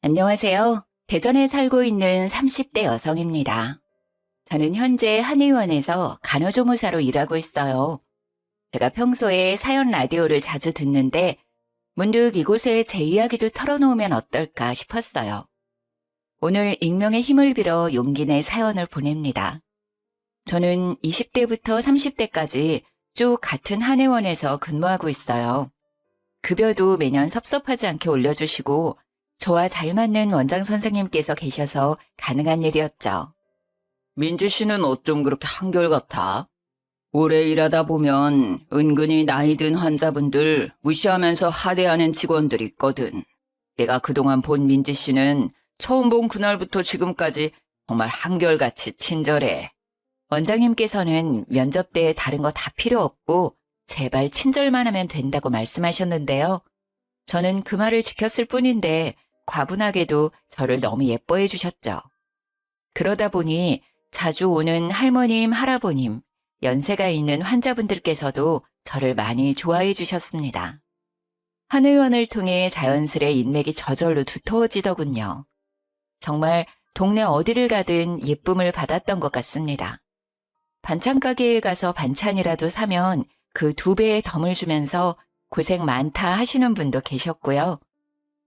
안녕하세요. 대전에 살고 있는 30대 여성입니다. 저는 현재 한의원에서 간호조무사로 일하고 있어요. 제가 평소에 사연 라디오를 자주 듣는데 문득 이곳에 제 이야기도 털어놓으면 어떨까 싶었어요. 오늘 익명의 힘을 빌어 용기 내 사연을 보냅니다. 저는 20대부터 30대까지 쭉 같은 한의원에서 근무하고 있어요. 급여도 매년 섭섭하지 않게 올려주시고 저와 잘 맞는 원장 선생님께서 계셔서 가능한 일이었죠. 민지 씨는 어쩜 그렇게 한결같아? 오래 일하다 보면 은근히 나이 든 환자분들 무시하면서 하대하는 직원들이 있거든. 내가 그동안 본 민지 씨는 처음 본 그날부터 지금까지 정말 한결같이 친절해. 원장님께서는 면접 때 다른 거 다 필요 없고 제발 친절만 하면 된다고 말씀하셨는데요. 저는 그 말을 지켰을 뿐인데 과분하게도 저를 너무 예뻐해 주셨죠. 그러다 보니 자주 오는 할머님, 할아버님, 연세가 있는 환자분들께서도 저를 많이 좋아해 주셨습니다. 한의원을 통해 자연스레 인맥이 저절로 두터워지더군요. 정말 동네 어디를 가든 예쁨을 받았던 것 같습니다. 반찬 가게에 가서 반찬이라도 사면 그 2배의 덤을 주면서 고생 많다 하시는 분도 계셨고요.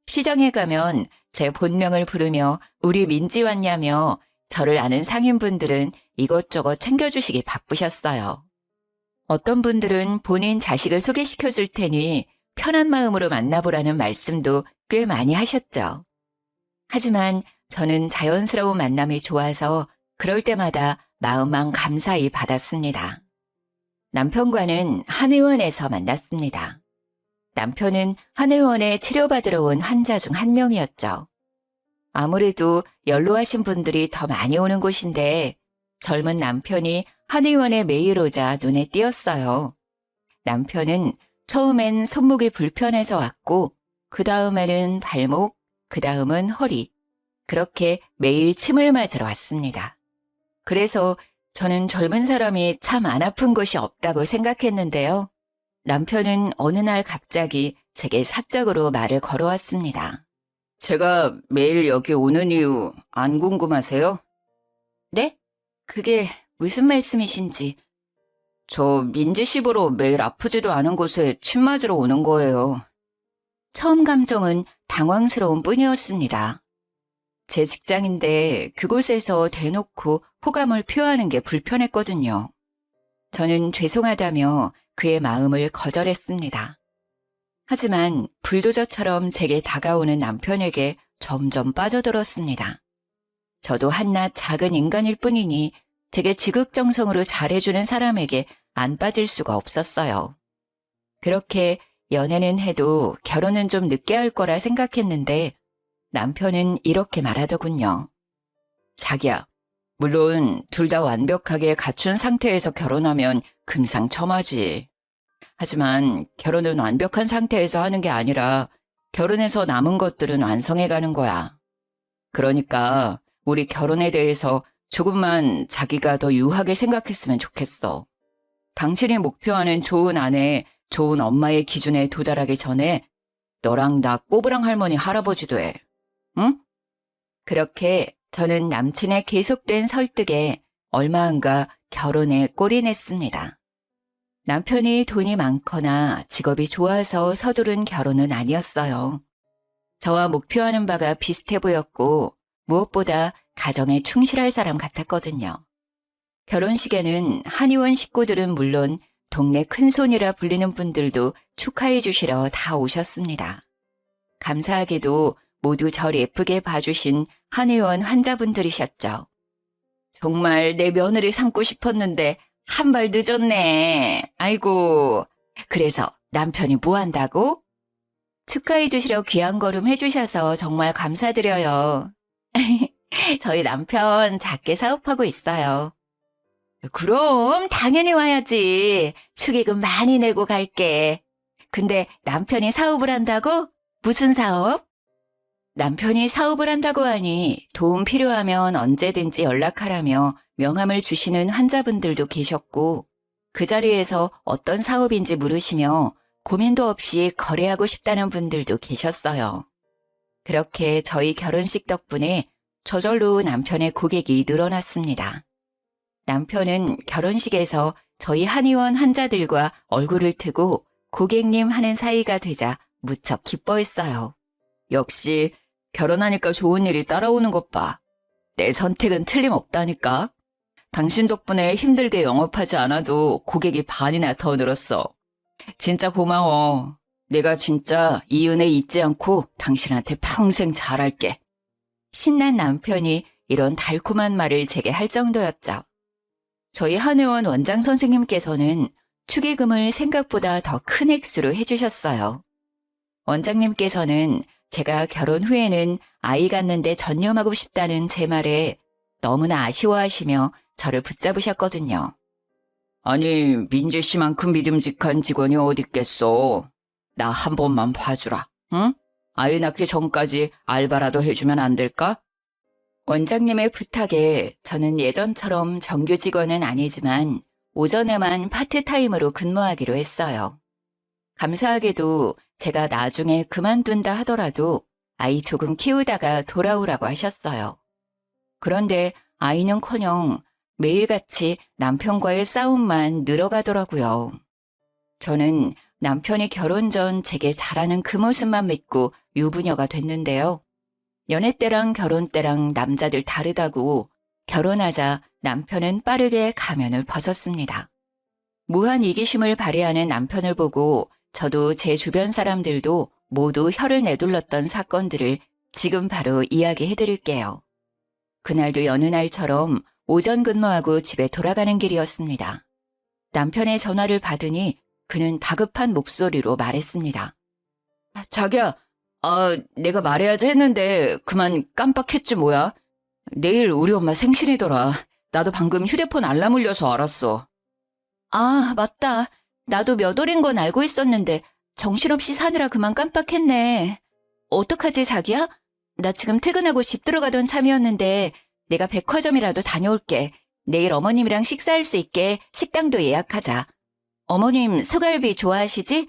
시장에 가면 제 본명을 부르며 우리 민지 왔냐며 저를 아는 상인분들은 이것저것 챙겨주시기 바쁘셨어요. 어떤 분들은 본인 자식을 소개시켜 줄 테니 편한 마음으로 만나보라는 말씀도 꽤 많이 하셨죠. 하지만 저는 자연스러운 만남이 좋아서 그럴 때마다 마음만 감사히 받았습니다. 남편과는 한의원에서 만났습니다. 남편은 한의원에 치료받으러 온 환자 중 한 명이었죠. 아무래도 연로하신 분들이 더 많이 오는 곳인데 젊은 남편이 한의원에 매일 오자 눈에 띄었어요. 남편은 처음엔 손목이 불편해서 왔고 그 다음에는 발목, 그 다음은 허리, 그렇게 매일 침을 맞으러 왔습니다. 그래서 저는 젊은 사람이 참 안 아픈 곳이 없다고 생각했는데요. 남편은 어느 날 갑자기 제게 사적으로 말을 걸어왔습니다. 제가 매일 여기 오는 이유 안 궁금하세요? 네? 그게 무슨 말씀이신지. 저 민지 씨 보러 매일 아프지도 않은 곳에 침 맞으러 오는 거예요. 처음 감정은 당황스러운 뿐이었습니다. 제 직장인데 그곳에서 대놓고 호감을 표하는 게 불편했거든요. 저는 죄송하다며 그의 마음을 거절했습니다. 하지만 불도저처럼 제게 다가오는 남편에게 점점 빠져들었습니다. 저도 한낱 작은 인간일 뿐이니 제게 지극정성으로 잘해주는 사람에게 안 빠질 수가 없었어요. 그렇게 연애는 해도 결혼은 좀 늦게 할 거라 생각했는데 남편은 이렇게 말하더군요. 자기야, 물론 둘 다 완벽하게 갖춘 상태에서 결혼하면 금상첨화지. 하지만 결혼은 완벽한 상태에서 하는 게 아니라 결혼해서 남은 것들은 완성해가는 거야. 그러니까 우리 결혼에 대해서 조금만 자기가 더 유하게 생각했으면 좋겠어. 당신이 목표하는 좋은 아내, 좋은 엄마의 기준에 도달하기 전에 너랑 나 꼬부랑 할머니 할아버지 돼. 응? 그렇게 저는 남친의 계속된 설득에 얼마 안가 결혼에 골인했습니다. 남편이 돈이 많거나 직업이 좋아서 서두른 결혼은 아니었어요. 저와 목표하는 바가 비슷해 보였고 무엇보다 가정에 충실할 사람 같았거든요. 결혼식에는 한의원 식구들은 물론 동네 큰손이라 불리는 분들도 축하해 주시러 다 오셨습니다. 감사하게도 모두 절 예쁘게 봐주신 한의원 환자분들이셨죠. 정말 내 며느리 삼고 싶었는데 한 발 늦었네. 아이고. 그래서 남편이 뭐 한다고? 축하해 주시러 귀한 걸음 해주셔서 정말 감사드려요. 저희 남편 작게 사업하고 있어요. 그럼 당연히 와야지. 축의금 많이 내고 갈게. 근데 남편이 사업을 한다고? 무슨 사업? 남편이 사업을 한다고 하니 도움 필요하면 언제든지 연락하라며 명함을 주시는 환자분들도 계셨고 그 자리에서 어떤 사업인지 물으시며 고민도 없이 거래하고 싶다는 분들도 계셨어요. 그렇게 저희 결혼식 덕분에 저절로 남편의 고객이 늘어났습니다. 남편은 결혼식에서 저희 한의원 환자들과 얼굴을 트고 고객님 하는 사이가 되자 무척 기뻐했어요. 역시 결혼하니까 좋은 일이 따라오는 것 봐. 내 선택은 틀림없다니까. 당신 덕분에 힘들게 영업하지 않아도 고객이 반이나 더 늘었어. 진짜 고마워. 내가 진짜 이 은혜 잊지 않고 당신한테 평생 잘할게. 신난 남편이 이런 달콤한 말을 제게 할 정도였죠. 저희 한의원 원장 선생님께서는 축의금을 생각보다 더 큰 액수로 해주셨어요. 원장님께서는 제가 결혼 후에는 아이 갖는데 전념하고 싶다는 제 말에 너무나 아쉬워하시며 저를 붙잡으셨거든요. 아니, 민재 씨만큼 믿음직한 직원이 어딨겠어. 나 한 번만 봐주라, 응? 아이 낳기 전까지 알바라도 해주면 안 될까? 원장님의 부탁에 저는 예전처럼 정규 직원은 아니지만 오전에만 파트타임으로 근무하기로 했어요. 감사하게도 제가 나중에 그만둔다 하더라도 아이 조금 키우다가 돌아오라고 하셨어요. 그런데 아이는커녕 매일같이 남편과의 싸움만 늘어가더라고요. 저는 남편이 결혼 전 제게 잘하는 그 모습만 믿고 유부녀가 됐는데요. 연애 때랑 결혼 때랑 남자들 다르다고 결혼하자 남편은 빠르게 가면을 벗었습니다. 무한 이기심을 발휘하는 남편을 보고 저도 제 주변 사람들도 모두 혀를 내둘렀던 사건들을 지금 바로 이야기해 드릴게요. 그날도 여느 날처럼 오전 근무하고 집에 돌아가는 길이었습니다. 남편의 전화를 받으니 그는 다급한 목소리로 말했습니다. 자기야, 내가 말해야지 했는데 그만 깜빡했지 뭐야. 내일 우리 엄마 생신이더라. 나도 방금 휴대폰 알람 울려서 알았어. 아, 맞다. 나도 몇 월인 건 알고 있었는데 정신없이 사느라 그만 깜빡했네. 어떡하지, 자기야? 나 지금 퇴근하고 집 들어가던 참이었는데 내가 백화점이라도 다녀올게. 내일 어머님이랑 식사할 수 있게 식당도 예약하자. 어머님 소갈비 좋아하시지?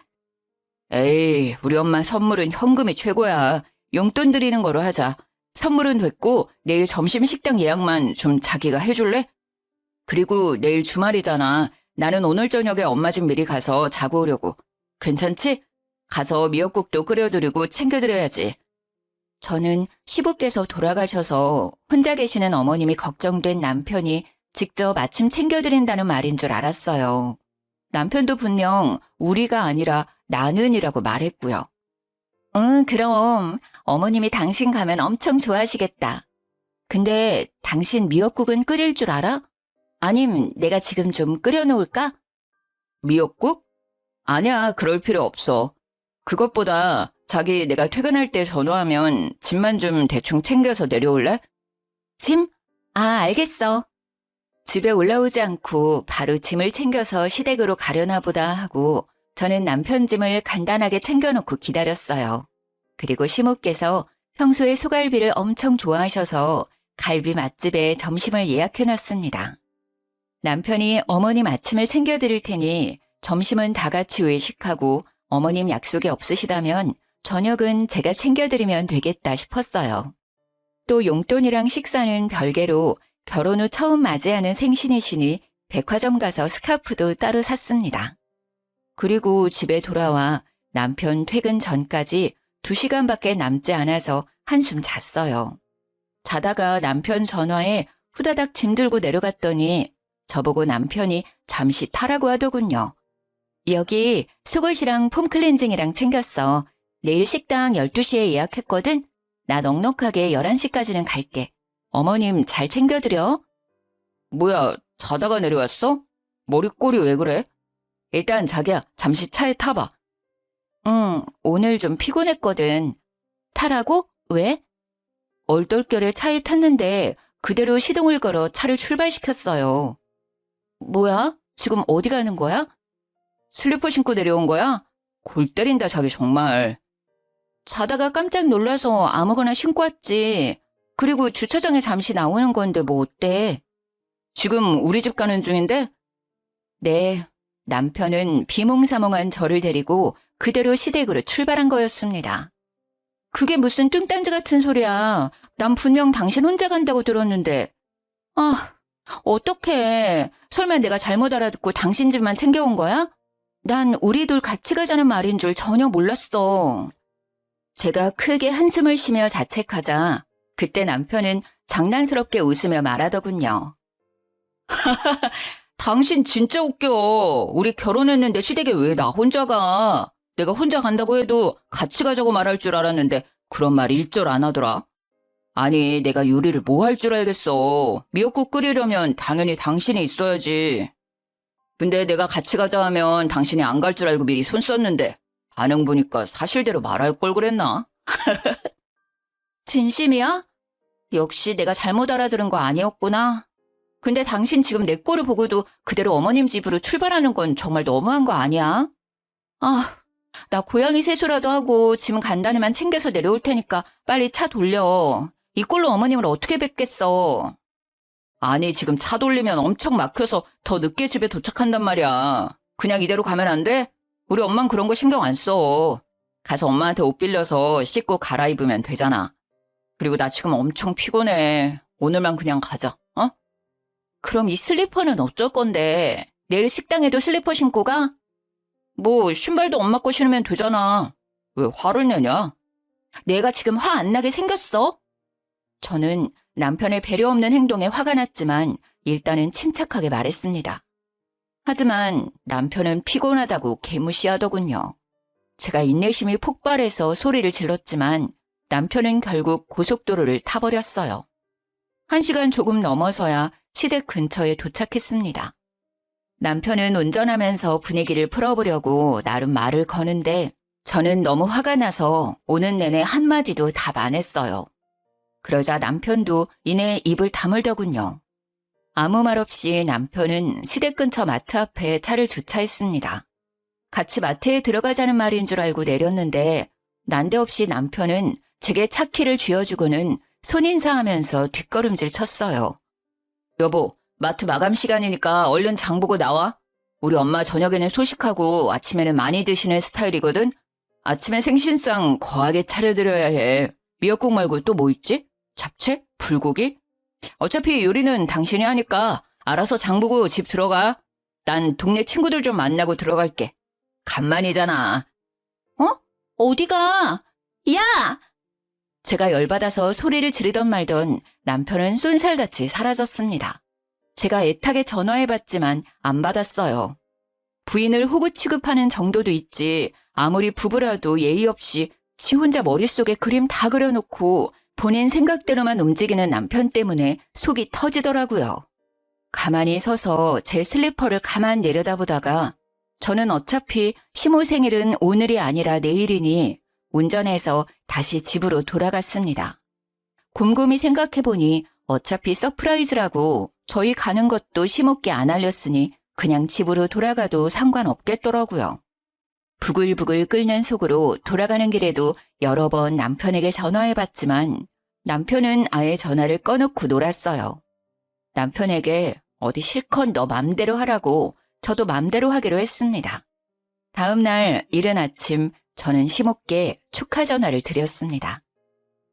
에이, 우리 엄마 선물은 현금이 최고야. 용돈 드리는 거로 하자. 선물은 됐고 내일 점심 식당 예약만 좀 자기가 해줄래? 그리고 내일 주말이잖아. 나는 오늘 저녁에 엄마 집 미리 가서 자고 오려고. 괜찮지? 가서 미역국도 끓여드리고 챙겨드려야지. 저는 시부께서 돌아가셔서 혼자 계시는 어머님이 걱정된 남편이 직접 아침 챙겨드린다는 말인 줄 알았어요. 남편도 분명 우리가 아니라 나는이라고 말했고요. 응, 그럼 어머님이 당신 가면 엄청 좋아하시겠다. 근데 당신 미역국은 끓일 줄 알아? 아님 내가 지금 좀 끓여놓을까? 미역국? 아니야, 그럴 필요 없어. 그것보다 자기 내가 퇴근할 때 전화하면 짐만 좀 대충 챙겨서 내려올래? 짐? 아, 알겠어. 집에 올라오지 않고 바로 짐을 챙겨서 시댁으로 가려나 보다 하고 저는 남편 짐을 간단하게 챙겨놓고 기다렸어요. 그리고 시모께서 평소에 소갈비를 엄청 좋아하셔서 갈비 맛집에 점심을 예약해놨습니다. 남편이 어머님 아침을 챙겨드릴 테니 점심은 다 같이 외식하고 어머님 약속이 없으시다면 저녁은 제가 챙겨드리면 되겠다 싶었어요. 또 용돈이랑 식사는 별개로 결혼 후 처음 맞이하는 생신이시니 백화점 가서 스카프도 따로 샀습니다. 그리고 집에 돌아와 남편 퇴근 전까지 2시간밖에 남지 않아서 한숨 잤어요. 자다가 남편 전화에 후다닥 짐 들고 내려갔더니 저보고 남편이 잠시 타라고 하더군요. 여기 속옷이랑 폼 클렌징이랑 챙겼어. 내일 식당 12시에 예약했거든? 나 넉넉하게 11시까지는 갈게. 어머님 잘 챙겨드려. 뭐야, 자다가 내려왔어? 머리꼴이 왜 그래? 일단 자기야, 잠시 차에 타봐. 응, 오늘 좀 피곤했거든. 타라고? 왜? 얼떨결에 차에 탔는데 그대로 시동을 걸어 차를 출발시켰어요. 뭐야? 지금 어디 가는 거야? 슬리퍼 신고 내려온 거야? 골 때린다, 자기 정말. 자다가 깜짝 놀라서 아무거나 신고 왔지. 그리고 주차장에 잠시 나오는 건데 뭐 어때? 지금 우리 집 가는 중인데? 네, 남편은 비몽사몽한 저를 데리고 그대로 시댁으로 출발한 거였습니다. 그게 무슨 뚱딴지 같은 소리야. 난 분명 당신 혼자 간다고 들었는데. 아, 어떡해. 설마 내가 잘못 알아듣고 당신 집만 챙겨온 거야? 난 우리 둘 같이 가자는 말인 줄 전혀 몰랐어. 제가 크게 한숨을 쉬며 자책하자 그때 남편은 장난스럽게 웃으며 말하더군요. 당신 진짜 웃겨. 우리 결혼했는데 시댁에 왜 나 혼자 가? 내가 혼자 간다고 해도 같이 가자고 말할 줄 알았는데 그런 말 일절 안 하더라. 아니, 내가 요리를 뭐 할 줄 알겠어. 미역국 끓이려면 당연히 당신이 있어야지. 근데 내가 같이 가자 하면 당신이 안 갈 줄 알고 미리 손 썼는데 반응 보니까 사실대로 말할 걸 그랬나? 진심이야? 역시 내가 잘못 알아들은 거 아니었구나. 근데 당신 지금 내 꼴을 보고도 그대로 어머님 집으로 출발하는 건 정말 너무한 거 아니야? 아, 나 고양이 세수라도 하고 짐 간단히만 챙겨서 내려올 테니까 빨리 차 돌려. 이 꼴로 어머님을 어떻게 뵙겠어. 아니, 지금 차 돌리면 엄청 막혀서 더 늦게 집에 도착한단 말이야. 그냥 이대로 가면 안 돼? 우리 엄만 그런 거 신경 안 써. 가서 엄마한테 옷 빌려서 씻고 갈아입으면 되잖아. 그리고 나 지금 엄청 피곤해. 오늘만 그냥 가자, 어? 그럼 이 슬리퍼는 어쩔 건데? 내일 식당에도 슬리퍼 신고 가? 뭐 신발도 엄마 거 신으면 되잖아. 왜 화를 내냐? 내가 지금 화 안 나게 생겼어? 저는 남편의 배려 없는 행동에 화가 났지만 일단은 침착하게 말했습니다. 하지만 남편은 피곤하다고 개무시하더군요. 제가 인내심이 폭발해서 소리를 질렀지만 남편은 결국 고속도로를 타버렸어요. 1시간 조금 넘어서야 시댁 근처에 도착했습니다. 남편은 운전하면서 분위기를 풀어보려고 나름 말을 거는데 저는 너무 화가 나서 오는 내내 한마디도 답 안 했어요. 그러자 남편도 이내 입을 다물더군요. 아무 말 없이 남편은 시댁 근처 마트 앞에 차를 주차했습니다. 같이 마트에 들어가자는 말인 줄 알고 내렸는데 난데없이 남편은 제게 차 키를 쥐어주고는 손인사하면서 뒷걸음질 쳤어요. 여보, 마트 마감 시간이니까 얼른 장 보고 나와. 우리 엄마 저녁에는 소식하고 아침에는 많이 드시는 스타일이거든. 아침에 생신상 거하게 차려드려야 해. 미역국 말고 또 뭐 있지? 잡채? 불고기? 어차피 요리는 당신이 하니까 알아서 장 보고 집 들어가. 난 동네 친구들 좀 만나고 들어갈게. 간만이잖아. 어? 어디가? 야! 제가 열받아서 소리를 지르던 말던 남편은 쏜살같이 사라졌습니다. 제가 애타게 전화해봤지만 안 받았어요. 부인을 호구 취급하는 정도도 있지 아무리 부부라도 예의 없이 지 혼자 머릿속에 그림 다 그려놓고 본인 생각대로만 움직이는 남편 때문에 속이 터지더라고요. 가만히 서서 제 슬리퍼를 가만 내려다보다가 저는 어차피 시모 생일은 오늘이 아니라 내일이니 운전해서 다시 집으로 돌아갔습니다. 곰곰이 생각해보니 어차피 서프라이즈라고 저희 가는 것도 시모께 안 알렸으니 그냥 집으로 돌아가도 상관없겠더라고요. 부글부글 끓는 속으로 돌아가는 길에도 여러 번 남편에게 전화해봤지만 남편은 아예 전화를 꺼놓고 놀았어요. 남편에게 어디 실컷 너 맘대로 하라고 저도 맘대로 하기로 했습니다. 다음 날 이른 아침 저는 시모께 축하 전화를 드렸습니다.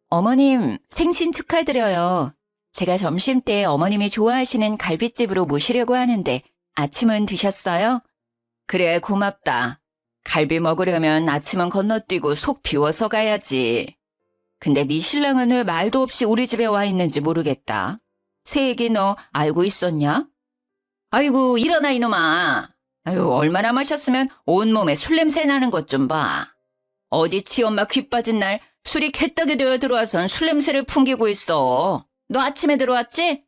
어머님, 생신 축하드려요. 제가 점심때 어머님이 좋아하시는 갈빗집으로 모시려고 하는데 아침은 드셨어요? 그래, 고맙다. 갈비 먹으려면 아침은 건너뛰고 속 비워서 가야지. 근데 네 신랑은 왜 말도 없이 우리 집에 와 있는지 모르겠다. 새 얘기 너 알고 있었냐? 아이고, 일어나 이놈아. 아유, 얼마나 마셨으면 온몸에 술 냄새 나는 것 좀 봐. 어디 지 엄마 귀 빠진 날 술이 개떡이 되어 들어와선 술 냄새를 풍기고 있어. 너 아침에 들어왔지?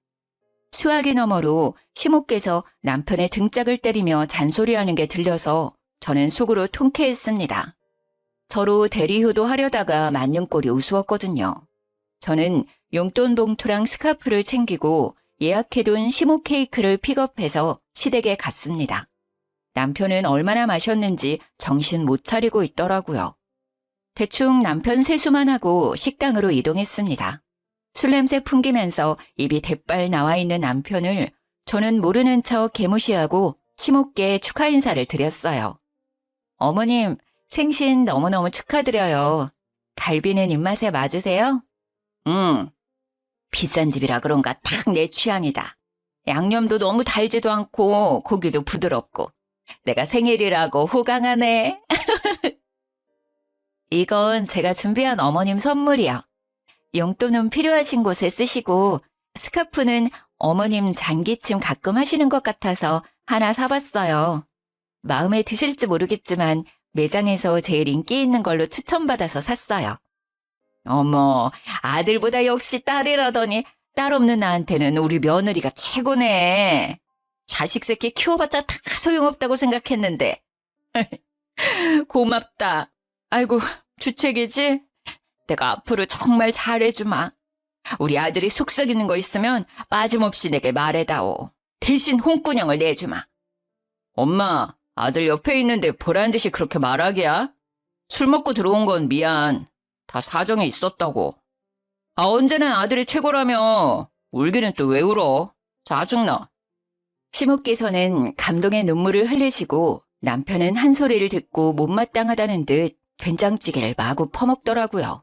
수화기 너머로 시모께서 남편의 등짝을 때리며 잔소리하는 게 들려서 저는 속으로 통쾌했습니다. 저로 대리효도 하려다가 맞는 꼴이 우스웠거든요. 저는 용돈 봉투랑 스카프를 챙기고 예약해둔 시모 케이크를 픽업해서 시댁에 갔습니다. 남편은 얼마나 마셨는지 정신 못 차리고 있더라고요. 대충 남편 세수만 하고 식당으로 이동했습니다. 술 냄새 풍기면서 입이 대빨 나와 있는 남편을 저는 모르는 척 개무시하고 시모께 축하 인사를 드렸어요. 어머님, 생신 너무너무 축하드려요. 갈비는 입맛에 맞으세요? 응. 비싼 집이라 그런가 딱 내 취향이다. 양념도 너무 달지도 않고 고기도 부드럽고 내가 생일이라고 호강하네. 이건 제가 준비한 어머님 선물이요. 용돈은 필요하신 곳에 쓰시고 스카프는 어머님 잔기침 가끔 하시는 것 같아서 하나 사봤어요. 마음에 드실지 모르겠지만 매장에서 제일 인기 있는 걸로 추천받아서 샀어요. 어머, 아들보다 역시 딸이라더니 딸 없는 나한테는 우리 며느리가 최고네. 자식 새끼 키워봤자 다 소용없다고 생각했는데. 고맙다. 아이고, 주책이지? 내가 앞으로 정말 잘해주마. 우리 아들이 속썩이는 거 있으면 빠짐없이 내게 말해다오. 대신 홍군형을 내주마. 엄마, 아들 옆에 있는데 보란 듯이 그렇게 말하기야? 술 먹고 들어온 건 미안. 다 사정이 있었다고. 아, 언제는 아들이 최고라며. 울기는 또 왜 울어? 짜증나. 시모께서는 감동의 눈물을 흘리시고 남편은 한 소리를 듣고 못마땅하다는 듯 된장찌개를 마구 퍼먹더라고요.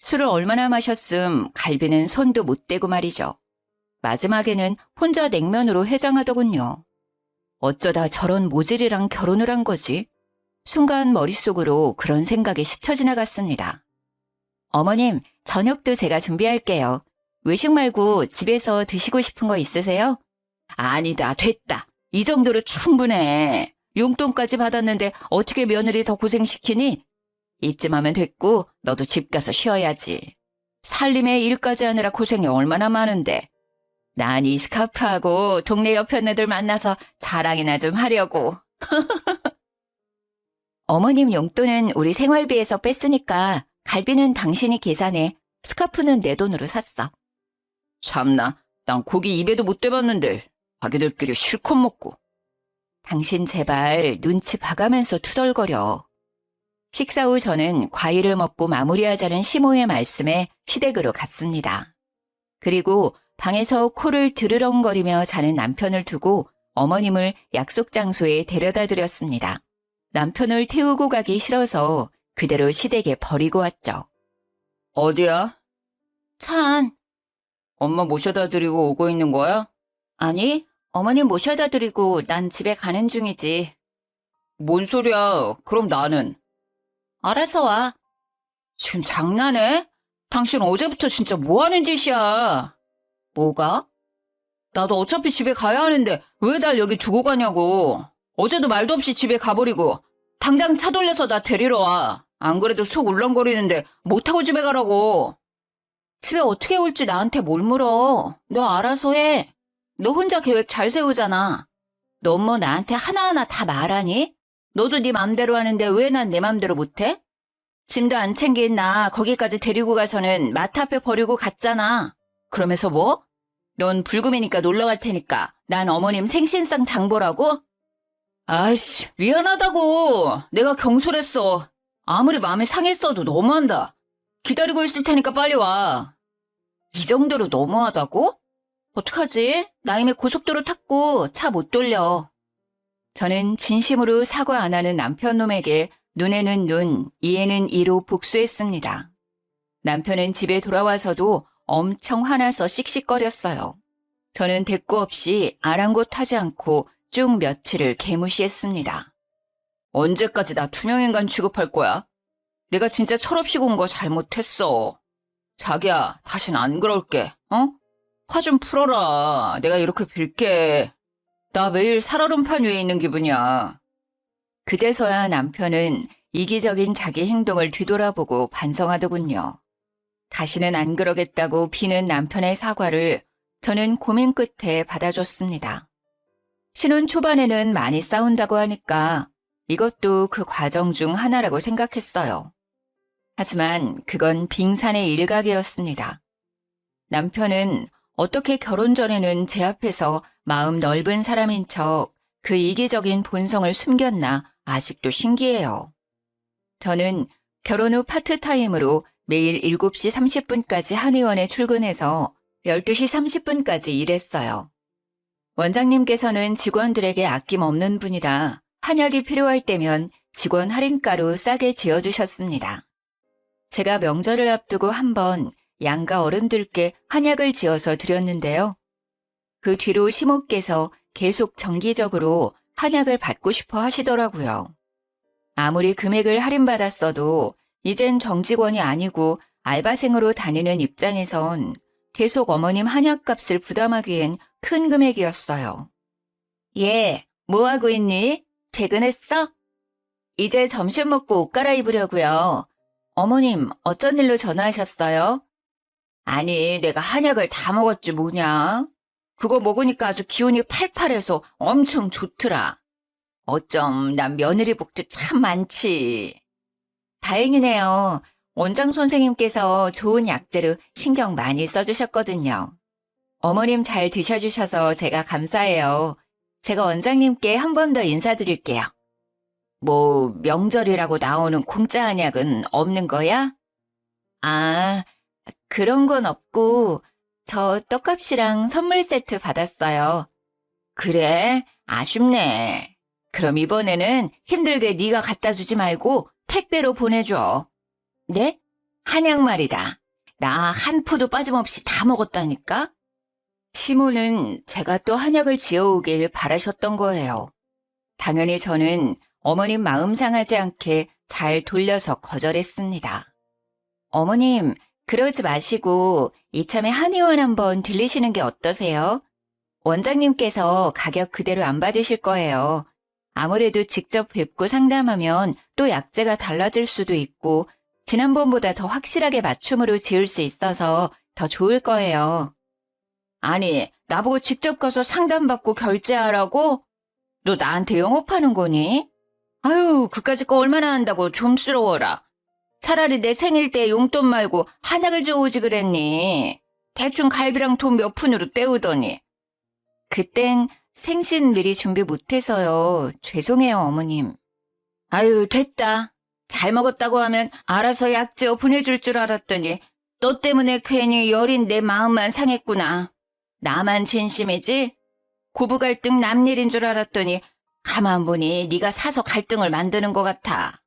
술을 얼마나 마셨음 갈비는 손도 못 대고 말이죠. 마지막에는 혼자 냉면으로 해장하더군요. 어쩌다 저런 모질이랑 결혼을 한 거지? 순간 머릿속으로 그런 생각이 스쳐 지나갔습니다. 어머님, 저녁도 제가 준비할게요. 외식 말고 집에서 드시고 싶은 거 있으세요? 아니다, 됐다. 이 정도로 충분해. 용돈까지 받았는데 어떻게 며느리 더 고생시키니? 이쯤 하면 됐고 너도 집 가서 쉬어야지. 살림에 일까지 하느라 고생이 얼마나 많은데. 난 이 스카프하고 동네 여편네들 만나서 자랑이나 좀 하려고. 어머님 용돈은 우리 생활비에서 뺐으니까 갈비는 당신이 계산해. 스카프는 내 돈으로 샀어. 참나, 난 고기 입에도 못 대봤는데 자기들끼리 실컷 먹고. 당신 제발 눈치 봐가면서 투덜거려. 식사 후 저는 과일을 먹고 마무리하자는 시모의 말씀에 시댁으로 갔습니다. 그리고 방에서 코를 드르렁거리며 자는 남편을 두고 어머님을 약속 장소에 데려다 드렸습니다. 남편을 태우고 가기 싫어서 그대로 시댁에 버리고 왔죠. 어디야? 차 안. 엄마 모셔다 드리고 오고 있는 거야? 아니, 어머님 모셔다 드리고 난 집에 가는 중이지. 뭔 소리야? 그럼 나는? 알아서 와. 지금 장난해? 당신 어제부터 진짜 뭐 하는 짓이야? 뭐가? 나도 어차피 집에 가야 하는데 왜 날 여기 두고 가냐고. 어제도 말도 없이 집에 가버리고 당장 차 돌려서 나 데리러 와. 안 그래도 속 울렁거리는데 못 타고 집에 가라고. 집에 어떻게 올지 나한테 뭘 물어. 너 알아서 해. 너 혼자 계획 잘 세우잖아. 너 뭐 나한테 하나하나 다 말하니? 너도 네 맘대로 하는데 왜 난 내 맘대로 못해? 짐도 안 챙긴 나 거기까지 데리고 가서는 마트 앞에 버리고 갔잖아. 그러면서 뭐? 넌 불금이니까 놀러 갈 테니까 난 어머님 생신상 장보라고? 아이씨, 미안하다고. 내가 경솔했어. 아무리 마음이 상했어도 너무한다. 기다리고 있을 테니까 빨리 와. 이 정도로 너무하다고? 어떡하지? 나 이미 고속도로 탔고 차 못 돌려. 저는 진심으로 사과 안 하는 남편놈에게 눈에는 눈, 이에는 이로 복수했습니다. 남편은 집에 돌아와서도 엄청 화나서 씩씩거렸어요. 저는 대꾸 없이 아랑곳하지 않고 쭉 며칠을 개무시했습니다. 언제까지 나 투명인간 취급할 거야? 내가 진짜 철없이 군 거 잘못했어. 자기야, 다신 안 그럴게, 어? 화 좀 풀어라. 내가 이렇게 빌게. 나 매일 살얼음판 위에 있는 기분이야. 그제서야 남편은 이기적인 자기 행동을 뒤돌아보고 반성하더군요. 다시는 안 그러겠다고 비는 남편의 사과를 저는 고민 끝에 받아줬습니다. 신혼 초반에는 많이 싸운다고 하니까 이것도 그 과정 중 하나라고 생각했어요. 하지만 그건 빙산의 일각이었습니다. 남편은 어떻게 결혼 전에는 제 앞에서 마음 넓은 사람인 척 그 이기적인 본성을 숨겼나 아직도 신기해요. 저는 결혼 후 파트타임으로 매일 7시 30분까지 한의원에 출근해서 12시 30분까지 일했어요. 원장님께서는 직원들에게 아낌없는 분이라 한약이 필요할 때면 직원 할인가로 싸게 지어주셨습니다. 제가 명절을 앞두고 한번 양가 어른들께 한약을 지어서 드렸는데요. 그 뒤로 시모께서 계속 정기적으로 한약을 받고 싶어 하시더라고요. 아무리 금액을 할인받았어도 이젠 정직원이 아니고 알바생으로 다니는 입장에선 계속 어머님 한약값을 부담하기엔 큰 금액이었어요. 예, 뭐 하고 있니? 퇴근했어? 이제 점심 먹고 옷 갈아입으려고요. 어머님, 어쩐 일로 전화하셨어요? 아니, 내가 한약을 다 먹었지 뭐냐? 그거 먹으니까 아주 기운이 팔팔해서 엄청 좋더라. 어쩜 난 며느리 복도 참 많지. 다행이네요. 원장 선생님께서 좋은 약재로 신경 많이 써주셨거든요. 어머님 잘 드셔주셔서 제가 감사해요. 제가 원장님께 한 번 더 인사드릴게요. 뭐 명절이라고 나오는 공짜 한약은 없는 거야? 아, 그런 건 없고 저 떡값이랑 선물 세트 받았어요. 그래? 아쉽네. 그럼 이번에는 힘들게 네가 갖다 주지 말고 택배로 보내줘. 네? 한약 말이다. 나 한 포도 빠짐없이 다 먹었다니까? 시모는 제가 또 한약을 지어오길 바라셨던 거예요. 당연히 저는 어머님 마음 상하지 않게 잘 돌려서 거절했습니다. 어머님, 그러지 마시고 이참에 한의원 한번 들리시는 게 어떠세요? 원장님께서 가격 그대로 안 받으실 거예요. 아무래도 직접 뵙고 상담하면 또 약재가 달라질 수도 있고 지난번보다 더 확실하게 맞춤으로 지을 수 있어서 더 좋을 거예요. 아니, 나보고 직접 가서 상담받고 결제하라고? 너 나한테 영업하는 거니? 아유, 그까짓 거 얼마나 한다고 좀스러워라. 차라리 내 생일 때 용돈 말고 한약을 줘오지 그랬니? 대충 갈비랑 돈 몇 푼으로 때우더니. 그땐 생신 미리 준비 못해서요. 죄송해요, 어머님. 아유, 됐다. 잘 먹었다고 하면 알아서 약재어 보내줄 줄 알았더니 너 때문에 괜히 여린 내 마음만 상했구나. 나만 진심이지? 고부 갈등 남일인 줄 알았더니 가만 보니 네가 사서 갈등을 만드는 것 같아.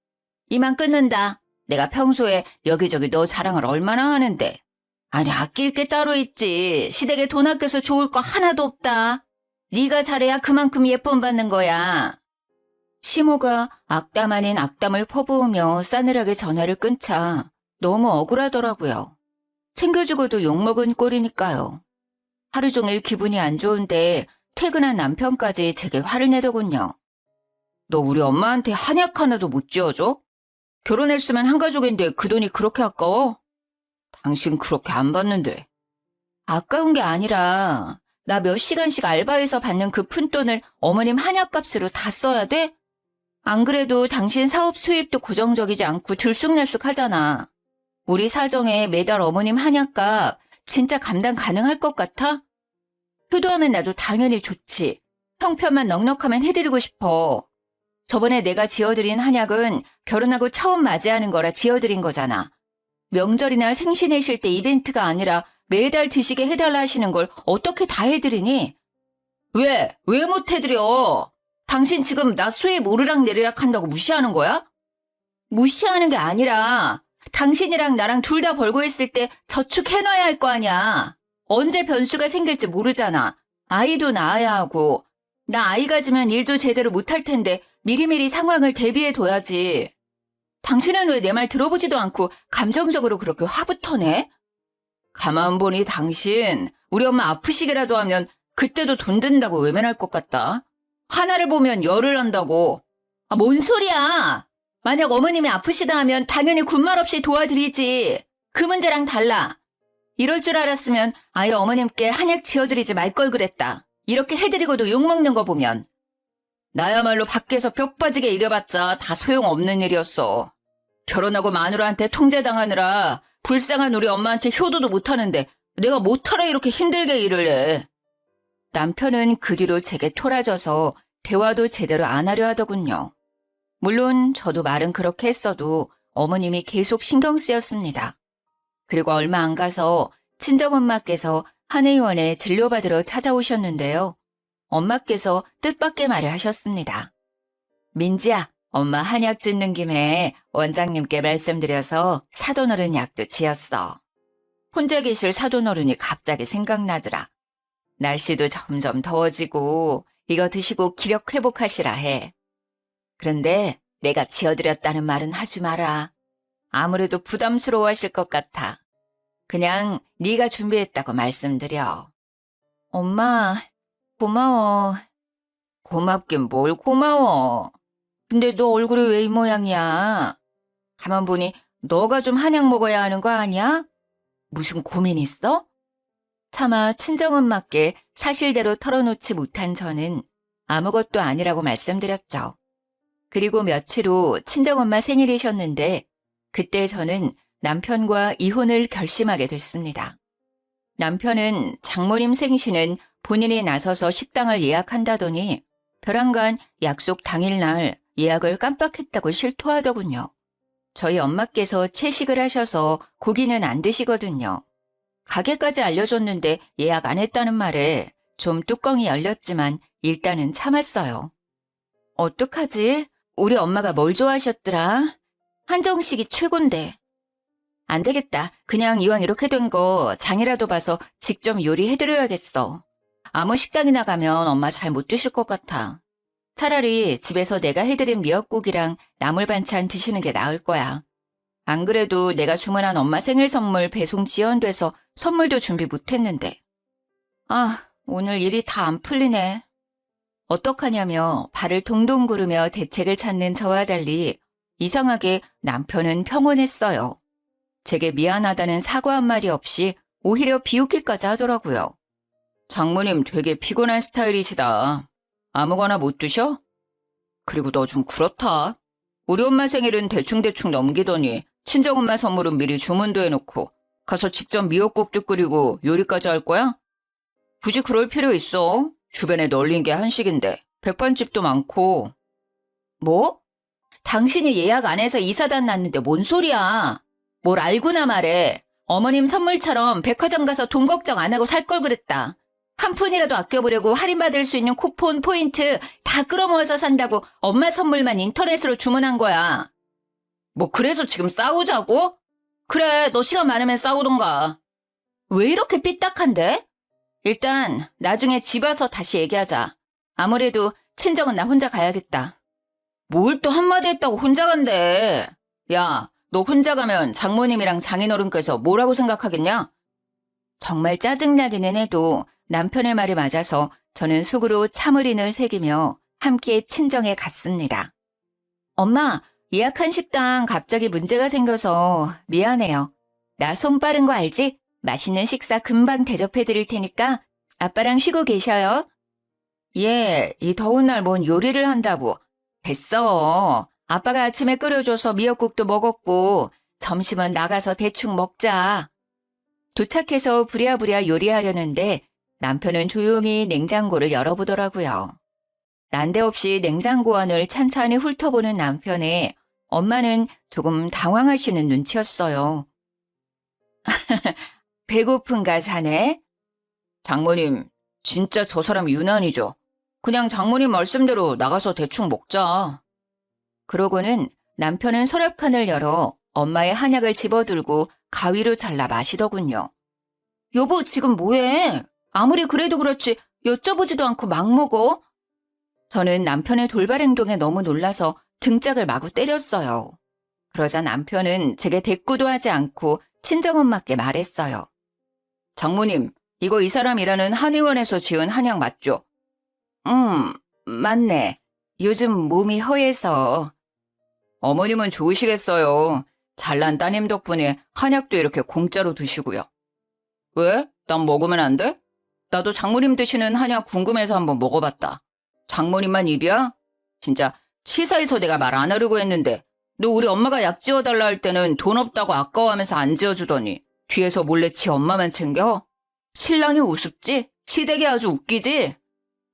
이만 끊는다. 내가 평소에 여기저기 너 자랑을 얼마나 하는데. 아니, 아낄 게 따로 있지. 시댁에 돈 아껴서 좋을 거 하나도 없다. 네가 잘해야 그만큼 예쁨 받는 거야. 시모가 악담 아닌 악담을 퍼부으며 싸늘하게 전화를 끊자 너무 억울하더라고요. 챙겨주고도 욕먹은 꼴이니까요. 하루 종일 기분이 안 좋은데 퇴근한 남편까지 제게 화를 내더군요. 너 우리 엄마한테 한약 하나도 못 지어줘? 결혼했으면 한 가족인데 그 돈이 그렇게 아까워? 당신 그렇게 안 받는데. 아까운 게 아니라 나 몇 시간씩 알바해서 받는 그 푼돈을 어머님 한약값으로 다 써야 돼? 안 그래도 당신 사업 수입도 고정적이지 않고 들쑥날쑥 하잖아. 우리 사정에 매달 어머님 한약값 진짜 감당 가능할 것 같아? 효도하면 나도 당연히 좋지. 형편만 넉넉하면 해드리고 싶어. 저번에 내가 지어드린 한약은 결혼하고 처음 맞이하는 거라 지어드린 거잖아. 명절이나 생신이실 때 이벤트가 아니라 매달 드시게 해달라 하시는 걸 어떻게 다 해드리니? 왜 못 해드려? 당신 지금 나 수입 오르락내리락 한다고 무시하는 거야? 무시하는 게 아니라 당신이랑 나랑 둘 다 벌고 있을 때 저축해놔야 할 거 아니야. 언제 변수가 생길지 모르잖아. 아이도 낳아야 하고. 나 아이 가지면 일도 제대로 못할 텐데 미리미리 상황을 대비해둬야지. 당신은 왜 내 말 들어보지도 않고 감정적으로 그렇게 화부터 내? 가만 보니 당신 우리 엄마 아프시기라도 하면 그때도 돈 든다고 외면할 것 같다. 하나를 보면 열을 한다고. 아, 뭔 소리야. 만약 어머님이 아프시다 하면 당연히 군말 없이 도와드리지. 그 문제랑 달라. 이럴 줄 알았으면 아예 어머님께 한약 지어드리지 말 걸 그랬다. 이렇게 해드리고도 욕먹는 거 보면. 나야말로 밖에서 뼈 빠지게 일해봤자 다 소용없는 일이었어. 결혼하고 마누라한테 통제당하느라 불쌍한 우리 엄마한테 효도도 못하는데 내가 못하러 이렇게 힘들게 일을 해. 남편은 그 뒤로 제게 토라져서 대화도 제대로 안 하려 하더군요. 물론 저도 말은 그렇게 했어도 어머님이 계속 신경 쓰였습니다. 그리고 얼마 안 가서 친정엄마께서 한의원에 진료받으러 찾아오셨는데요. 엄마께서 뜻밖의 말을 하셨습니다. 민지야, 엄마 한약 짓는 김에 원장님께 말씀드려서 사돈어른 약도 지었어. 혼자 계실 사돈어른이 갑자기 생각나더라. 날씨도 점점 더워지고 이거 드시고 기력 회복하시라 해. 그런데 내가 지어드렸다는 말은 하지 마라. 아무래도 부담스러워하실 것 같아. 그냥 네가 준비했다고 말씀드려. 엄마, 고마워. 고맙긴 뭘 고마워. 근데 너 얼굴이 왜 이 모양이야? 가만 보니 너가 좀 한약 먹어야 하는 거 아니야? 무슨 고민 있어? 차마 친정엄마께 사실대로 털어놓지 못한 저는 아무것도 아니라고 말씀드렸죠. 그리고 며칠 후 친정엄마 생일이셨는데 그때 저는 남편과 이혼을 결심하게 됐습니다. 남편은 장모님 생신은 본인이 나서서 식당을 예약한다더니 벼랑간 약속 당일날 예약을 깜빡했다고 실토하더군요. 저희 엄마께서 채식을 하셔서 고기는 안 드시거든요. 가게까지 알려줬는데 예약 안 했다는 말에 좀 뚜껑이 열렸지만 일단은 참았어요. 어떡하지? 우리 엄마가 뭘 좋아하셨더라? 한정식이 최곤데. 안 되겠다. 그냥 이왕 이렇게 된 거 장이라도 봐서 직접 요리해드려야겠어. 아무 식당이나 가면 엄마 잘 못 드실 것 같아. 차라리 집에서 내가 해드린 미역국이랑 나물 반찬 드시는 게 나을 거야. 안 그래도 내가 주문한 엄마 생일 선물 배송 지연돼서 선물도 준비 못했는데. 아, 오늘 일이 다 안 풀리네. 어떡하냐며 발을 동동 구르며 대책을 찾는 저와 달리 이상하게 남편은 평온했어요. 제게 미안하다는 사과 한마디 없이 오히려 비웃기까지 하더라고요. 장모님 되게 피곤한 스타일이시다. 아무거나 못 드셔? 그리고 너 좀 그렇다. 우리 엄마 생일은 대충대충 넘기더니 친정엄마 선물은 미리 주문도 해놓고 가서 직접 미역국도 끓이고 요리까지 할 거야? 굳이 그럴 필요 있어. 주변에 널린 게 한식인데 백반집도 많고. 뭐? 당신이 예약 안 해서 이사단 났는데 뭔 소리야. 뭘 알고나 말해. 어머님 선물처럼 백화점 가서 돈 걱정 안 하고 살 걸 그랬다. 한 푼이라도 아껴보려고 할인받을 수 있는 쿠폰, 포인트 다 끌어모아서 산다고 엄마 선물만 인터넷으로 주문한 거야. 뭐 그래서 지금 싸우자고? 그래, 너 시간 많으면 싸우던가. 왜 이렇게 삐딱한데? 일단 나중에 집 와서 다시 얘기하자. 아무래도 친정은 나 혼자 가야겠다. 뭘 또 한마디 했다고 혼자 간대. 야, 너 혼자 가면 장모님이랑 장인어른께서 뭐라고 생각하겠냐? 정말 짜증나기는 해도 남편의 말이 맞아서 저는 속으로 참을인을 새기며 함께 친정에 갔습니다. 엄마, 예약한 식당 갑자기 문제가 생겨서 미안해요. 나 손 빠른 거 알지? 맛있는 식사 금방 대접해 드릴 테니까 아빠랑 쉬고 계셔요. 예, 이 더운 날 뭔 요리를 한다고. 됐어. 아빠가 아침에 끓여줘서 미역국도 먹었고 점심은 나가서 대충 먹자. 도착해서 부랴부랴 요리하려는데 남편은 조용히 냉장고를 열어보더라고요. 난데없이 냉장고 안을 찬찬히 훑어보는 남편에 엄마는 조금 당황하시는 눈치였어요. 배고픈가 자네? 장모님, 진짜 저 사람 유난이죠. 그냥 장모님 말씀대로 나가서 대충 먹자. 그러고는 남편은 서랍칸을 열어 엄마의 한약을 집어들고 가위로 잘라 마시더군요. 여보, 지금 뭐해? 아무리 그래도 그렇지 여쭤보지도 않고 막 먹어? 저는 남편의 돌발 행동에 너무 놀라서 등짝을 마구 때렸어요. 그러자 남편은 제게 대꾸도 하지 않고 친정엄마께 말했어요. 장모님, 이거 이 사람 일하는 한의원에서 지은 한약 맞죠? 맞네. 요즘 몸이 허해서. 어머님은 좋으시겠어요. 잘난 따님 덕분에 한약도 이렇게 공짜로 드시고요. 왜? 난 먹으면 안 돼? 나도 장모님 드시는 한약 궁금해서 한번 먹어봤다. 장모님만 입이야? 진짜 치사해서 내가 말 안 하려고 했는데 너 우리 엄마가 약 지어달라 할 때는 돈 없다고 아까워하면서 안 지어주더니 뒤에서 몰래 지 엄마만 챙겨? 신랑이 우습지? 시댁이 아주 웃기지?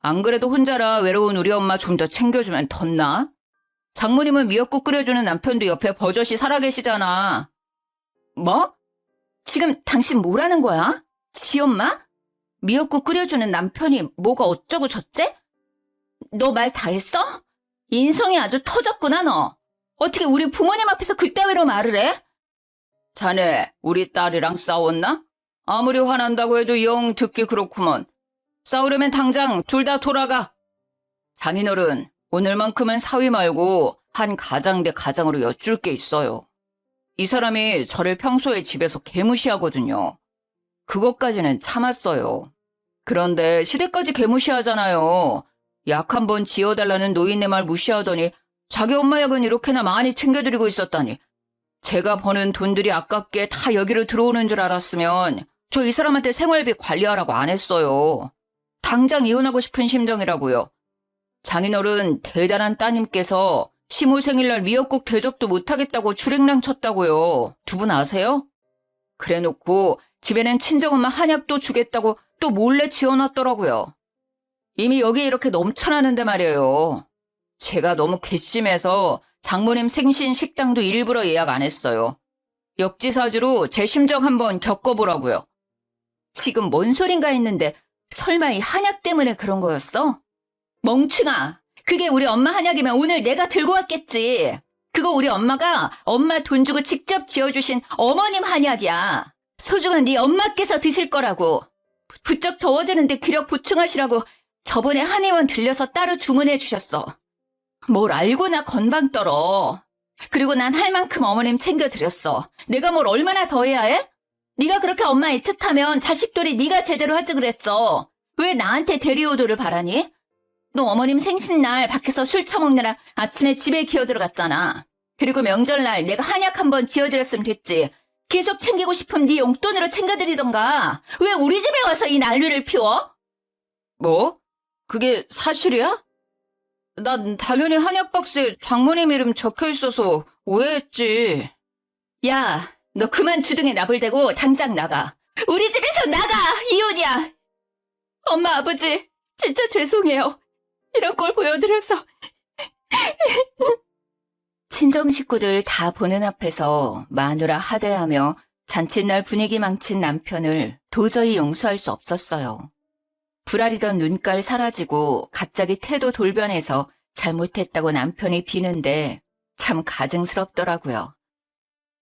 안 그래도 혼자라 외로운 우리 엄마 좀 더 챙겨주면 덧나? 장모님은 미역국 끓여주는 남편도 옆에 버젓이 살아계시잖아. 뭐? 지금 당신 뭐라는 거야? 지 엄마? 미역국 끓여주는 남편이 뭐가 어쩌고 저째? 너 말 다 했어? 인성이 아주 터졌구나, 너. 어떻게 우리 부모님 앞에서 그따위로 말을 해? 자네, 우리 딸이랑 싸웠나? 아무리 화난다고 해도 영 듣기 그렇구먼. 싸우려면 당장 둘 다 돌아가. 장인어른, 오늘만큼은 사위 말고 한 가장 대 가장으로 여쭐 게 있어요. 이 사람이 저를 평소에 집에서 개무시하거든요. 그것까지는 참았어요. 그런데 시댁까지 개무시하잖아요. 약 한 번 지어달라는 노인네 말 무시하더니 자기 엄마 약은 이렇게나 많이 챙겨드리고 있었다니. 제가 버는 돈들이 아깝게 다 여기로 들어오는 줄 알았으면 저 이 사람한테 생활비 관리하라고 안 했어요. 당장 이혼하고 싶은 심정이라고요. 장인어른 대단한 따님께서 시모 생일날 미역국 대접도 못하겠다고 주랭랑 쳤다고요. 두 분 아세요? 그래놓고 집에는 친정엄마 한약도 주겠다고 또 몰래 지어놨더라고요. 이미 여기 이렇게 넘쳐나는데 말이에요. 제가 너무 괘씸해서 장모님 생신 식당도 일부러 예약 안 했어요. 역지사지로 제 심정 한번 겪어보라고요. 지금 뭔 소린가 했는데 설마 이 한약 때문에 그런 거였어? 멍충아, 그게 우리 엄마 한약이면 오늘 내가 들고 왔겠지. 그거 우리 엄마가 엄마 돈 주고 직접 지어주신 어머님 한약이야. 소중한 네 엄마께서 드실 거라고. 부쩍 더워지는데 기력 보충하시라고 저번에 한의원 들려서 따로 주문해 주셨어. 뭘 알고나 건방 떨어. 그리고 난 할 만큼 어머님 챙겨드렸어. 내가 뭘 얼마나 더 해야 해? 네가 그렇게 엄마 애틋하면 자식들이 네가 제대로 하지 그랬어. 왜 나한테 대리오도를 바라니? 너 어머님 생신날 밖에서 술 처먹느라 아침에 집에 기어들어갔잖아. 그리고 명절날 내가 한약 한번 지어드렸으면 됐지. 계속 챙기고 싶으면 네 용돈으로 챙겨드리던가. 왜 우리 집에 와서 이 난리를 피워? 뭐? 그게 사실이야? 난 당연히 한약 박스에 장모님 이름 적혀있어서 오해했지. 야, 너 그만 주둥이 나불대고 당장 나가. 우리 집에서 나가! 이혼이야! 엄마, 아버지, 진짜 죄송해요. 이런 걸 보여드려서. 친정 식구들 다 보는 앞에서 마누라 하대하며 잔칫날 분위기 망친 남편을 도저히 용서할 수 없었어요. 불아리던 눈깔 사라지고 갑자기 태도 돌변해서 잘못했다고 남편이 비는데 참 가증스럽더라고요.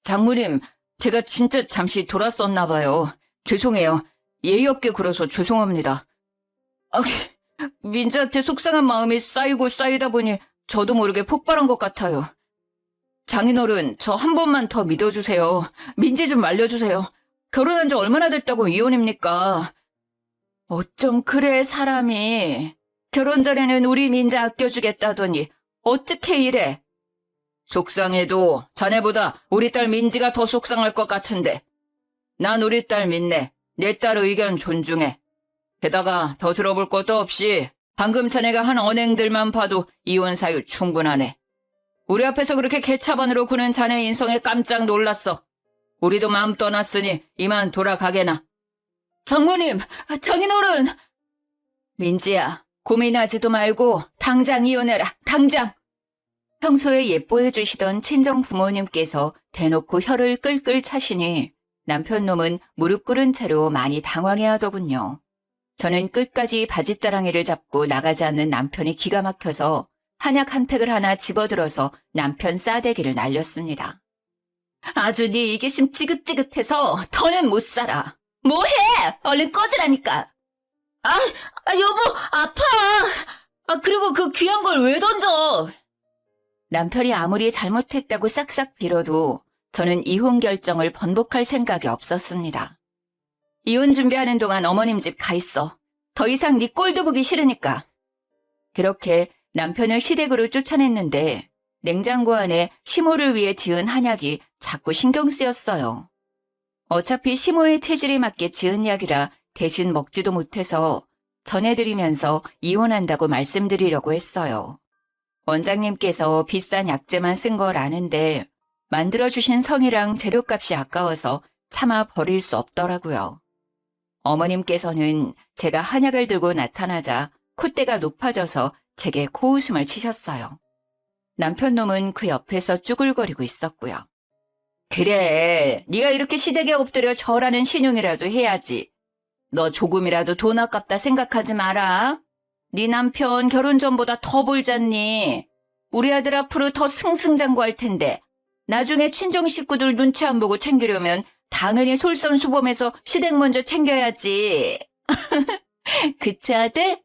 장모님, 제가 진짜 잠시 돌았었나 봐요. 죄송해요. 예의 없게 굴어서 죄송합니다. 민지한테 속상한 마음이 쌓이고 쌓이다 보니 저도 모르게 폭발한 것 같아요. 장인어른, 저 한 번만 더 믿어주세요. 민지 좀 말려주세요. 결혼한 지 얼마나 됐다고 이혼입니까? 어쩜 그래, 사람이. 결혼 전에는 우리 민지 아껴주겠다더니 어떻게 이래? 속상해도 자네보다 우리 딸 민지가 더 속상할 것 같은데. 난 우리 딸 믿네. 내 딸 의견 존중해. 게다가 더 들어볼 것도 없이 방금 자네가 한 언행들만 봐도 이혼 사유 충분하네. 우리 앞에서 그렇게 개차반으로 구는 자네 인성에 깜짝 놀랐어. 우리도 마음 떠났으니 이만 돌아가게나. 장모님, 장인어른. 민지야, 고민하지도 말고 당장 이혼해라, 당장. 평소에 예뻐해 주시던 친정 부모님께서 대놓고 혀를 끌끌 차시니 남편 놈은 무릎 꿇은 채로 많이 당황해 하더군요. 저는 끝까지 바짓자랑이를 잡고 나가지 않는 남편이 기가 막혀서 한약 한 팩을 하나 집어들어서 남편 싸대기를 날렸습니다. 아주 네 이기심 찌긋찌긋해서 더는 못 살아. 뭐해? 얼른 꺼지라니까. 여보, 아파. 그리고 그 귀한 걸 왜 던져? 남편이 아무리 잘못했다고 싹싹 빌어도 저는 이혼 결정을 번복할 생각이 없었습니다. 이혼 준비하는 동안 어머님 집 가 있어. 더 이상 네 꼴도 보기 싫으니까. 그렇게 남편을 시댁으로 쫓아냈는데 냉장고 안에 시모를 위해 지은 한약이 자꾸 신경 쓰였어요. 어차피 시모의 체질에 맞게 지은 약이라 대신 먹지도 못해서 전해드리면서 이혼한다고 말씀드리려고 했어요. 원장님께서 비싼 약재만 쓴 걸 아는데 만들어주신 성이랑 재료값이 아까워서 차마 버릴 수 없더라고요. 어머님께서는 제가 한약을 들고 나타나자 콧대가 높아져서 제게 코웃음을 치셨어요. 남편 놈은 그 옆에서 쭈글거리고 있었고요. 그래, 네가 이렇게 시댁에 엎드려 절하는 신용이라도 해야지. 너 조금이라도 돈 아깝다 생각하지 마라. 네 남편 결혼 전보다 더 벌잖니. 우리 아들 앞으로 더 승승장구할 텐데 나중에 친정 식구들 눈치 안 보고 챙기려면 당연히 솔선수범해서 시댁 먼저 챙겨야지. 그치 아들?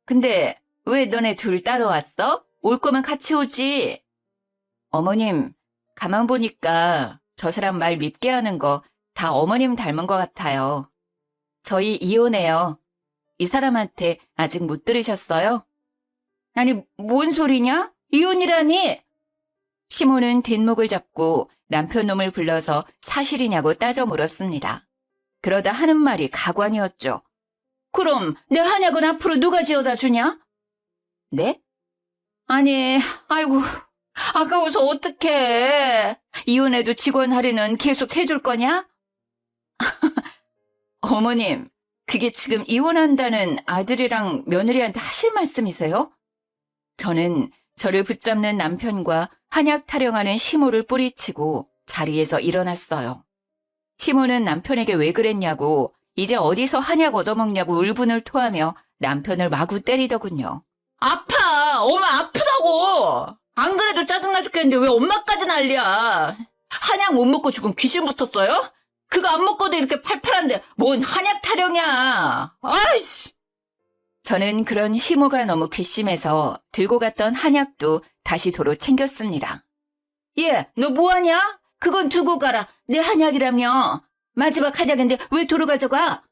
근데 왜 너네 둘 따로 왔어? 올 거면 같이 오지. 어머님, 가만 보니까 저 사람 말 밉게 하는 거 다 어머님 닮은 것 같아요. 저희 이혼해요. 이 사람한테 아직 못 들으셨어요? 아니, 뭔 소리냐? 이혼이라니? 시모는 뒷목을 잡고 남편 놈을 불러서 사실이냐고 따져 물었습니다. 그러다 하는 말이 가관이었죠. 그럼 내 한약은 앞으로 누가 지어다 주냐? 네? 아니, 아이고, 아까워서 어떡해. 이혼해도 직원 할인은 계속 해줄 거냐? 어머님, 그게 지금 이혼한다는 아들이랑 며느리한테 하실 말씀이세요? 저는 저를 붙잡는 남편과 한약 타령하는 시모를 뿌리치고 자리에서 일어났어요. 시모는 남편에게 왜 그랬냐고 이제 어디서 한약 얻어먹냐고 울분을 토하며 남편을 마구 때리더군요. 아파! 엄마 아프다고! 안 그래도 짜증나 죽겠는데 왜 엄마까지 난리야? 한약 못 먹고 죽은 귀신 붙었어요? 그거 안 먹고도 이렇게 팔팔한데 뭔 한약 타령이야. 아이씨! 저는 그런 시모가 너무 괘씸해서 들고 갔던 한약도 다시 도로 챙겼습니다. 얘, 너 뭐하냐? 그건 두고 가라. 내 한약이라며. 마지막 한약인데 왜 도로 가져가?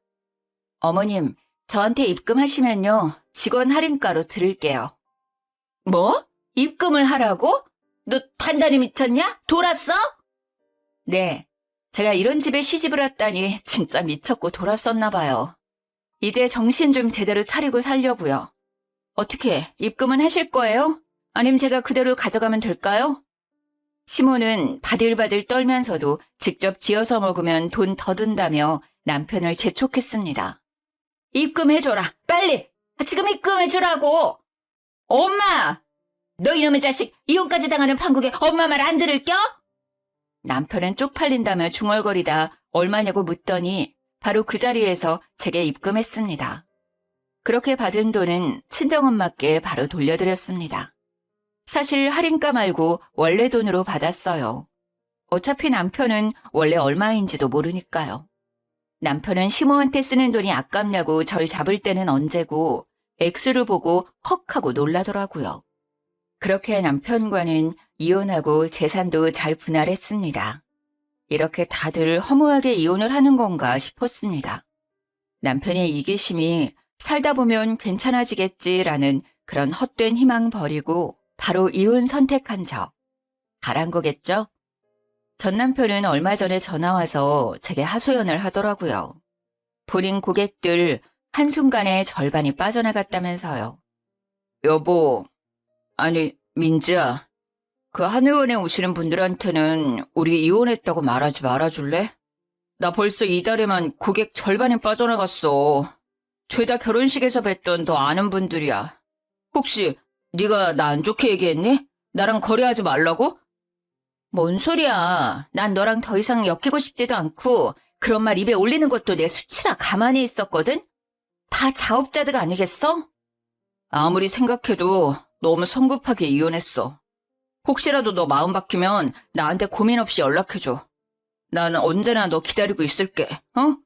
어머님, 저한테 입금하시면요. 직원 할인가로 드릴게요. 뭐? 입금을 하라고? 너 단단히 미쳤냐? 돌았어? 네. 제가 이런 집에 시집을 왔다니 진짜 미쳤고 돌았었나 봐요. 이제 정신 좀 제대로 차리고 살려고요. 어떻게 입금은 하실 거예요? 아님 제가 그대로 가져가면 될까요? 시모는 바들바들 떨면서도 직접 지어서 먹으면 돈 더 든다며 남편을 재촉했습니다. 입금해줘라. 빨리. 지금 입금해주라고. 엄마! 너 이놈의 자식 이혼까지 당하는 판국에 엄마 말 안 들을겨? 남편은 쪽팔린다며 중얼거리다 얼마냐고 묻더니 바로 그 자리에서 제게 입금했습니다. 그렇게 받은 돈은 친정엄마께 바로 돌려드렸습니다. 사실 할인가 말고 원래 돈으로 받았어요. 어차피 남편은 원래 얼마인지도 모르니까요. 남편은 시모한테 쓰는 돈이 아깝냐고 절 잡을 때는 언제고 액수를 보고 헉하고 놀라더라고요. 그렇게 남편과는 이혼하고 재산도 잘 분할했습니다. 이렇게 다들 허무하게 이혼을 하는 건가 싶었습니다. 남편의 이기심이 살다 보면 괜찮아지겠지라는 그런 헛된 희망 버리고 바로 이혼 선택한 저. 잘한 거겠죠? 전 남편은 얼마 전에 전화와서 제게 하소연을 하더라고요. 본인 고객들 한순간에 절반이 빠져나갔다면서요. 여보, 아니 민지야, 그 한의원에 오시는 분들한테는 우리 이혼했다고 말하지 말아줄래? 나 벌써 이달에만 고객 절반이 빠져나갔어. 죄다 결혼식에서 뵀던 너 아는 분들이야. 혹시 네가 나 안 좋게 얘기했니? 나랑 거래하지 말라고? 뭔 소리야. 난 너랑 더 이상 엮이고 싶지도 않고 그런 말 입에 올리는 것도 내 수치라 가만히 있었거든? 다 자업자득 아니겠어? 아무리 생각해도 너무 성급하게 이혼했어. 혹시라도 너 마음 바뀌면 나한테 고민 없이 연락해줘. 나는 언제나 너 기다리고 있을게. 어?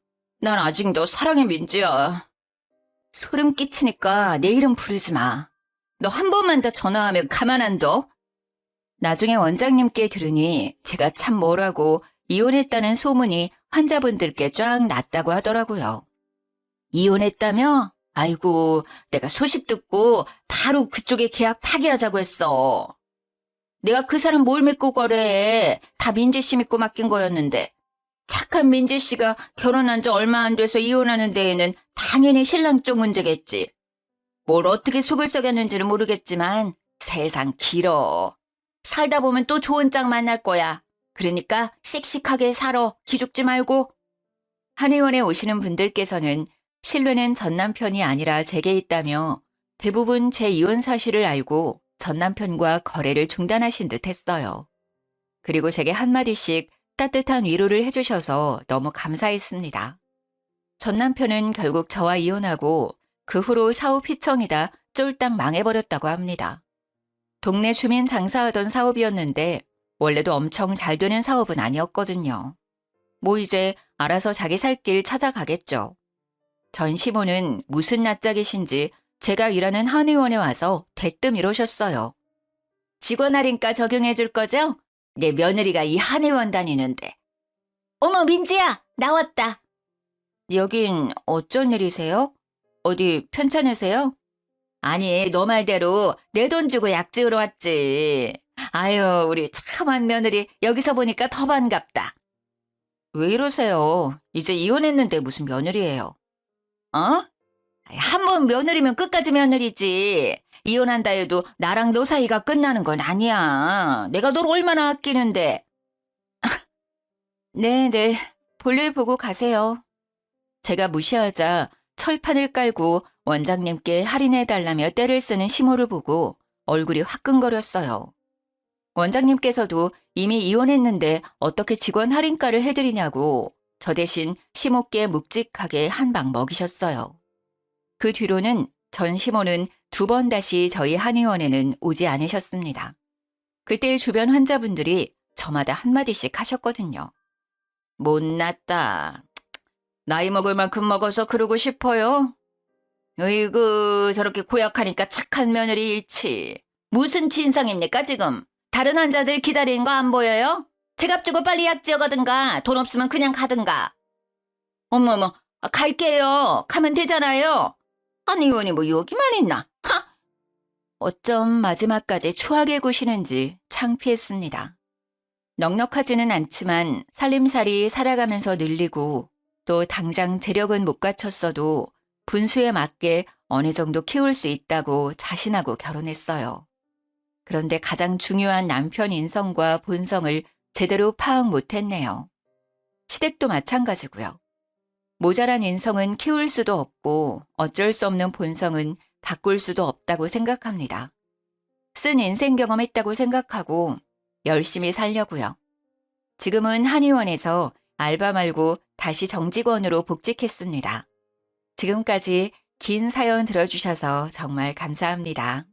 난 아직 너 사랑의 민지야. 소름 끼치니까 내 이름 부르지 마. 너 한 번만 더 전화하면 가만 안 둬. 나중에 원장님께 들으니 제가 참 뭐라고 이혼했다는 소문이 환자분들께 쫙 났다고 하더라고요. 이혼했다며? 아이고, 내가 소식 듣고 바로 그쪽에 계약 파기하자고 했어. 내가 그 사람 뭘 믿고 거래해. 다 민지 씨 믿고 맡긴 거였는데. 착한 민지 씨가 결혼한 지 얼마 안 돼서 이혼하는 데에는 당연히 신랑 쪽 문제겠지. 뭘 어떻게 속을 썩였는지는 모르겠지만 세상 길어. 살다 보면 또 좋은 짝 만날 거야. 그러니까 씩씩하게 살아. 기죽지 말고. 한의원에 오시는 분들께서는 신뢰는 전 남편이 아니라 제게 있다며 대부분 제 이혼 사실을 알고 전 남편과 거래를 중단하신 듯 했어요. 그리고 제게 한마디씩 따뜻한 위로를 해주셔서 너무 감사했습니다. 전 남편은 결국 저와 이혼하고 그 후로 사후 피청이다 쫄딱 망해버렸다고 합니다. 동네 주민 장사하던 사업이었는데 원래도 엄청 잘 되는 사업은 아니었거든요. 뭐 이제 알아서 자기 살 길 찾아가겠죠. 전 시모는 무슨 낯짝이신지 제가 일하는 한의원에 와서 대뜸 이러셨어요. 직원 할인가 적용해 줄 거죠? 내 며느리가 이 한의원 다니는데. 어머, 민지야, 나왔다. 여긴 어쩐 일이세요? 어디 편찮으세요? 아니, 너 말대로 내 돈 주고 약 지으러 왔지. 아유, 우리 참한 며느리 여기서 보니까 더 반갑다. 왜 이러세요? 이제 이혼했는데 무슨 며느리예요? 어? 한 번 며느리면 끝까지 며느리지. 이혼한다 해도 나랑 너 사이가 끝나는 건 아니야. 내가 널 얼마나 아끼는데. 네네, 볼일 보고 가세요. 제가 무시하자 철판을 깔고 원장님께 할인해달라며 떼를 쓰는 시모를 보고 얼굴이 화끈거렸어요. 원장님께서도 이미 이혼했는데 어떻게 직원 할인가를 해드리냐고 저 대신 시모께 묵직하게 한 방 먹이셨어요. 그 뒤로는 전 시모는 2번 다시 저희 한의원에는 오지 않으셨습니다. 그때 주변 환자분들이 저마다 한마디씩 하셨거든요. 못났다. 나이 먹을 만큼 먹어서 그러고 싶어요? 으이구, 저렇게 고약하니까 착한 며느리 잃지. 무슨 진상입니까 지금? 다른 환자들 기다리는 거 안 보여요? 제값 주고 빨리 약 지어가든가 돈 없으면 그냥 가든가. 어머머, 갈게요. 가면 되잖아요. 한의원이 뭐 여기만 있나? 하! 어쩜 마지막까지 추하게 구시는지 창피했습니다. 넉넉하지는 않지만 살림살이 살아가면서 늘리고 또 당장 재력은 못 갖췄어도 분수에 맞게 어느 정도 키울 수 있다고 자신하고 결혼했어요. 그런데 가장 중요한 남편 인성과 본성을 제대로 파악 못했네요. 시댁도 마찬가지고요. 모자란 인성은 키울 수도 없고 어쩔 수 없는 본성은 바꿀 수도 없다고 생각합니다. 쓴 인생 경험했다고 생각하고 열심히 살려고요. 지금은 한의원에서 알바 말고 다시 정직원으로 복직했습니다. 지금까지 긴 사연 들어주셔서 정말 감사합니다.